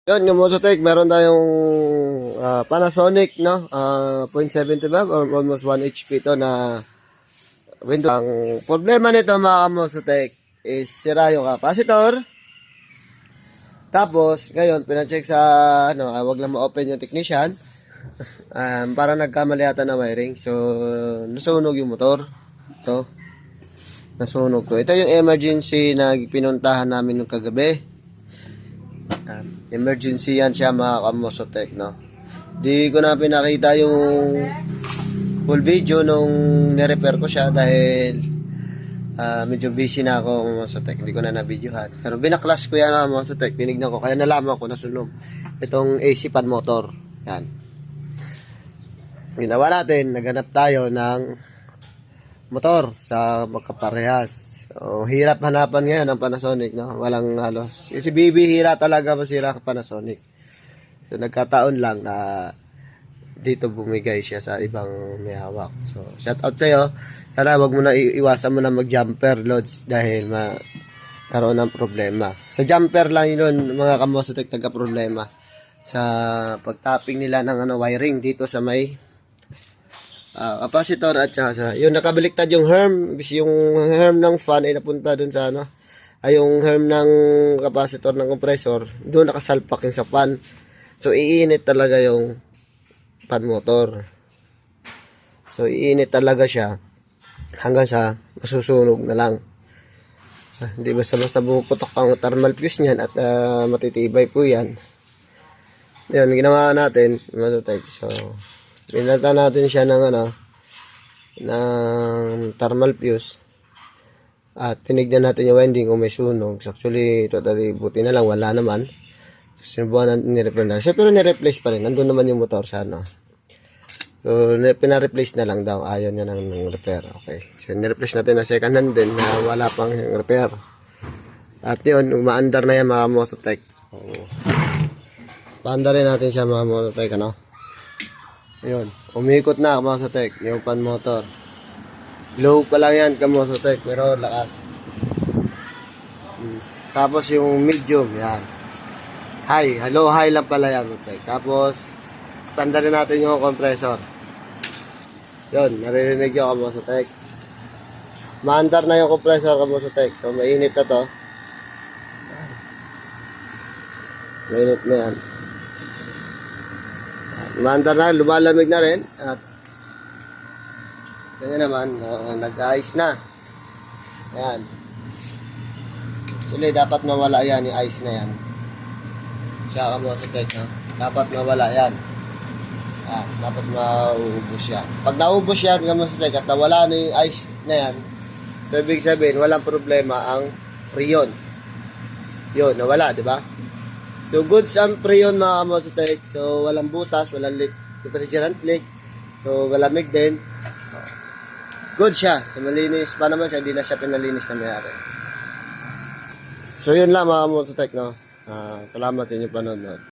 Yun, yung Mosotek, meron tayong Panasonic, no? 0.75 or almost 1 HP ito na window. Ang problema nito mga Mosotek is sira yung capacitor. Tapos, ngayon, pinacheck sa, wag lang ma-open yung technician. Parang nagkamali ata na wiring. So, nasunog yung motor. Ito. Nasunog to. Ito yung emergency na pinuntahan namin nung kagabi. Emergency yan siya mga Kamosotek, no? Di ko na pinakita yung full video nung nirepair ko siya dahil medyo busy na ako Kamosotek. Hindi ko na na-videohan. Pero binaklas ko yan mga Kamosotek. Tinignan ko. Kaya nalaman ko nasunog. Itong AC pan motor. Yan. Ginawa natin. Naghanap tayo ng motor sa magkaparehas. So, hirap hanapan ngayon ng Panasonic, no? Walang halos. Kasi bibihira talaga masira ang Panasonic. So, nagkataon lang na dito bumigay siya sa ibang may hawak. So, shout out sa'yo. Sana wag mo na iwasan mo na mag-jumper loads dahil karoon ng problema. Sa jumper lang yun, mga Kamosotek, nagka-problema. Sa pag-tapping nila ng wiring dito sa may capacitor at saka sa yun nakabaliktad yung herm ng fan ay napunta dun sa yung herm ng capacitor ng compressor doon nakasalpak yung sa fan, so iinit talaga yung fan motor, so iinit talaga siya hanggang sa masusunog na lang. Hindi basta puputok ang thermal fuse niyan at matitibay po yan. Yun ginawa natin so pinata natin siya ng ng thermal fuse at tinignan natin yung winding kung may sunog. Actually, totally buti na lang wala naman. Sinubukan natin ni-repair na siya pero ni-replace pa rin. Nandun naman yung motor sa So, pina-replace na lang daw. Ayaw niya ng repair. Okay. So, ni-replace natin na second hand din na wala pang repair. At yun, umaandar na yan mga Mosotek. So, paandarin natin siya mga Mosotek, Ayun, umikot na Kamosotek, yung pan motor. Low pa lang yan Kamosotek, pero lakas. Tapos yung medium, yan. High, low high lang pala yan Kamosotek. Tapos, tandarin natin yung compressor. Yun, naririnig yung Kamosotek. Maandar na yung compressor Kamosotek. So, mainit na to. Mainit na yan. Maandar na, lumalamig na rin at ganyan naman, nag-ice na. Ayan. Actually, dapat mawala yan, yung ice na yan. Siya Kamosotek, dapat mawala yan. Dapat maubos yan. Pag naubos yan Kamosotek at nawala na yung ice na yan, so ibig sabihin, walang problema ang freon. Yun, nawala, di ba? So, goods ang freon mga Kamosotek. So, walang butas, walang leak, refrigerant leak. So, malamig din. Good siya. So, malinis pa naman siya. Hindi na siya pinalinis na mayari. So, yun lang mga Kamosotek, Salamat sa inyong panonood.